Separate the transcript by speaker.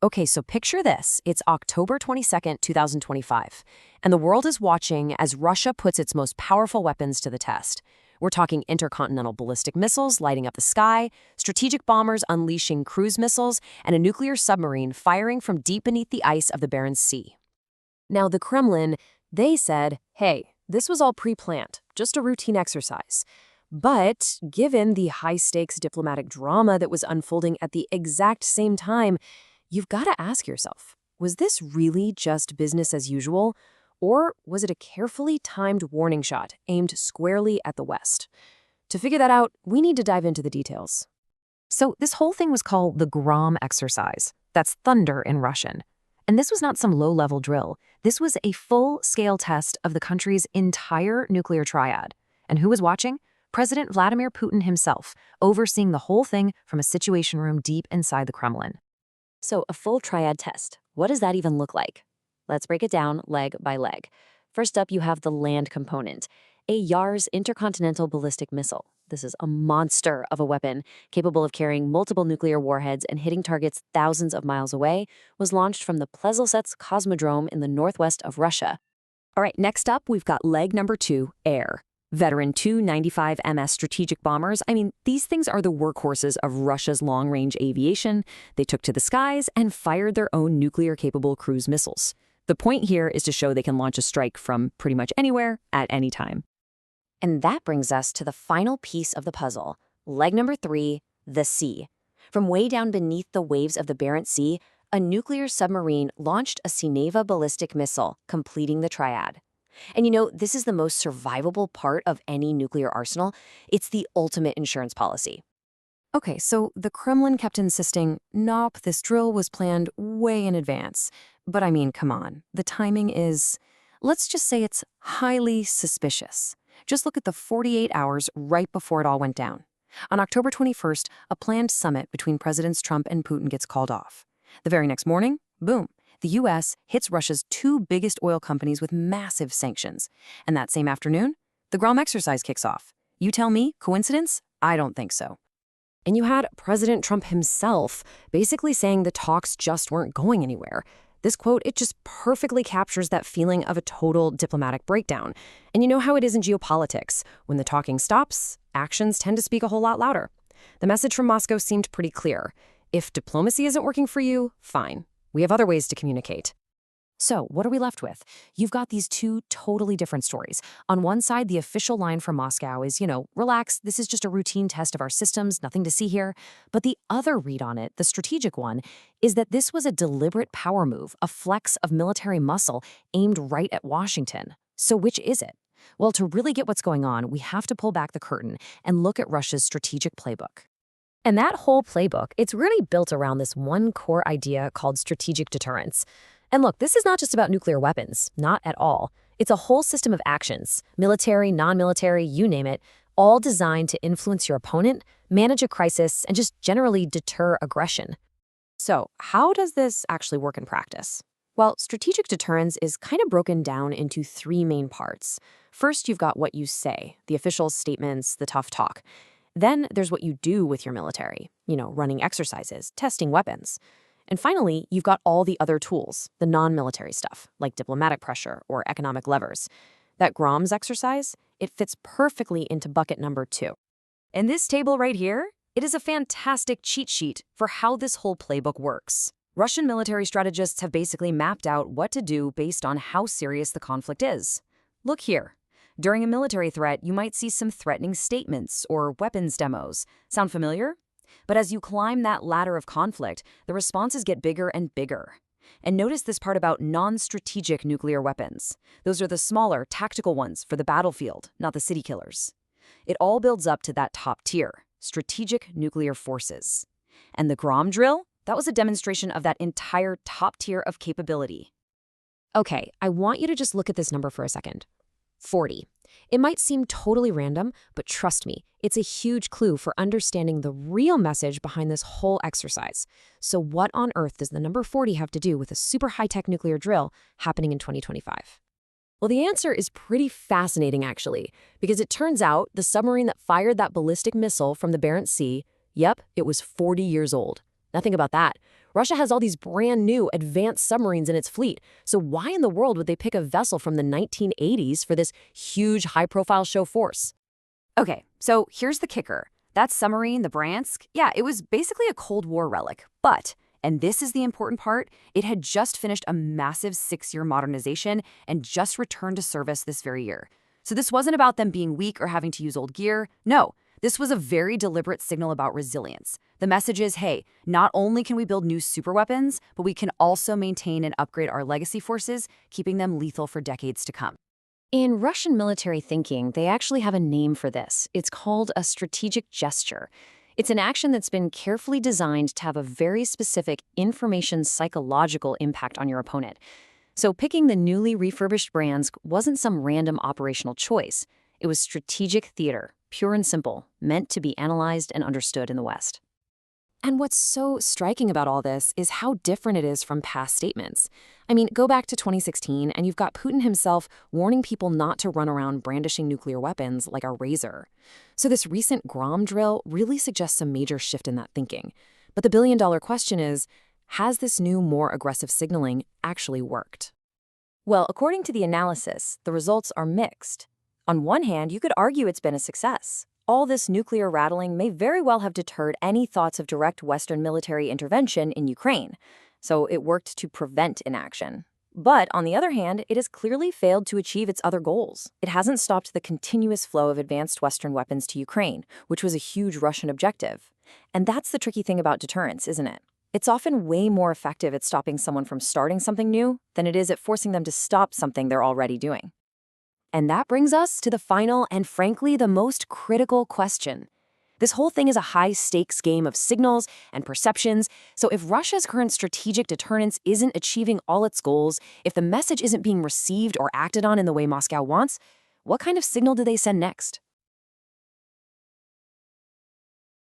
Speaker 1: Okay, so picture this. It's October 22nd, 2025, and the world is watching as Russia puts its most powerful weapons to the test. We're talking intercontinental ballistic missiles lighting up the sky, strategic bombers unleashing cruise missiles, and a nuclear submarine firing from deep beneath the ice of the Barents Sea. Now, the Kremlin, they said, hey, this was all pre-planned, just a routine exercise. But given the high-stakes diplomatic drama that was unfolding at the exact same time, you've got to ask yourself, was this really just business as usual? Or was it a carefully timed warning shot aimed squarely at the West? To figure that out, we need to dive into the details. So this whole thing was called the Grom exercise. That's thunder in Russian. And this was not some low-level drill. This was a full-scale test of the country's entire nuclear triad. And who was watching? President Vladimir Putin himself, overseeing the whole thing from a situation room deep inside the Kremlin. So a full triad test, what does that even look like? Let's break it down leg by leg. First up, you have the land component, a Yars intercontinental ballistic missile. This is a monster of a weapon, capable of carrying multiple nuclear warheads and hitting targets thousands of miles away, was launched from the Plezalsets Cosmodrome in the northwest of Russia. All right, next up, we've got leg number 2, air. Veteran Tu-95 MS strategic bombers. I mean, these things are the workhorses of Russia's long-range aviation. They took to the skies and fired their own nuclear-capable cruise missiles. The point here is to show they can launch a strike from pretty much anywhere at any time. And that brings us to the final piece of the puzzle, leg number 3, the sea. From way down beneath the waves of the Barents Sea, a nuclear submarine launched a Sineva ballistic missile, completing the triad. And you know, this is the most survivable part of any nuclear arsenal. It's the ultimate insurance policy. Okay, so the Kremlin kept insisting, nope, this drill was planned way in advance. But I mean, come on, the timing is, let's just say it's highly suspicious. Just look at the 48 hours right before it all went down. On October 21st, a planned summit between Presidents Trump and Putin gets called off. The very next morning, boom, the U.S. hits Russia's 2 biggest oil companies with massive sanctions. And that same afternoon, the Grom exercise kicks off. You tell me, coincidence? I don't think so. And you had President Trump himself basically saying the talks just weren't going anywhere. This quote, it just perfectly captures that feeling of a total diplomatic breakdown. And you know how it is in geopolitics. When the talking stops, actions tend to speak a whole lot louder. The message from Moscow seemed pretty clear. If diplomacy isn't working for you, fine. We have other ways to communicate. So what are we left with? You've got these 2 totally different stories. On one side, the official line from Moscow is, relax, this is just a routine test of our systems, nothing to see here. But the other read on it, the strategic one, is that this was a deliberate power move, a flex of military muscle aimed right at Washington. So which is it? Well, to really get what's going on, we have to pull back the curtain and look at Russia's strategic playbook. And that whole playbook, it's really built around this one core idea called strategic deterrence. And look, this is not just about nuclear weapons, not at all. It's a whole system of actions, military, non-military, you name it, all designed to influence your opponent, manage a crisis, and just generally deter aggression. So how does this actually work in practice? Well, strategic deterrence is kind of broken down into 3 main parts. First, you've got what you say, the official statements, the tough talk. Then there's what you do with your military, running exercises, testing weapons. And finally, you've got all the other tools, the non-military stuff, like diplomatic pressure or economic levers. That Grom's exercise, it fits perfectly into bucket number 2. In this table right here, it is a fantastic cheat sheet for how this whole playbook works. Russian military strategists have basically mapped out what to do based on how serious the conflict is. Look here. During a military threat, you might see some threatening statements or weapons demos. Sound familiar? But as you climb that ladder of conflict, the responses get bigger and bigger. And notice this part about non-strategic nuclear weapons. Those are the smaller, tactical ones for the battlefield, not the city killers. It all builds up to that top tier, strategic nuclear forces. And the Grom drill? That was a demonstration of that entire top tier of capability. Okay, I want you to just look at this number for a second. 40. It might seem totally random, but trust me, it's a huge clue for understanding the real message behind this whole exercise. So what on earth does the number 40 have to do with a super high-tech nuclear drill happening in 2025? Well, the answer is pretty fascinating, actually, because it turns out the submarine that fired that ballistic missile from the Barents Sea, yep, it was 40 years old. Now think about that. Russia has all these brand new advanced submarines in its fleet, so why in the world would they pick a vessel from the 1980s for this huge high-profile show force?
Speaker 2: Okay, so here's the kicker. That submarine, the Bryansk, yeah, it was basically a Cold War relic. But, and this is the important part, it had just finished a massive 6-year modernization and just returned to service this very year. So this wasn't about them being weak or having to use old gear. No, this was a very deliberate signal about resilience. The message is, hey, not only can we build new superweapons, but we can also maintain and upgrade our legacy forces, keeping them lethal for decades to come.
Speaker 1: In Russian military thinking, they actually have a name for this. It's called a strategic gesture. It's an action that's been carefully designed to have a very specific information psychological impact on your opponent. So picking the newly refurbished Bryansk wasn't some random operational choice. It was strategic theater, pure and simple, meant to be analyzed and understood in the West. And what's so striking about all this is how different it is from past statements. I mean, go back to 2016, and you've got Putin himself warning people not to run around brandishing nuclear weapons like a razor. So this recent Grom drill really suggests a major shift in that thinking. But the billion-dollar question is, has this new, more aggressive signaling actually worked? Well, according to the analysis, the results are mixed. On one hand, you could argue it's been a success. All this nuclear rattling may very well have deterred any thoughts of direct Western military intervention in Ukraine, so it worked to prevent inaction. But on the other hand, it has clearly failed to achieve its other goals. It hasn't stopped the continuous flow of advanced Western weapons to Ukraine, which was a huge Russian objective. And that's the tricky thing about deterrence, isn't it? It's often way more effective at stopping someone from starting something new than it is at forcing them to stop something they're already doing. And that brings us to the final and, frankly, the most critical question. This whole thing is a high-stakes game of signals and perceptions, so if Russia's current strategic deterrence isn't achieving all its goals, if the message isn't being received or acted on in the way Moscow wants, what kind of signal do they send next?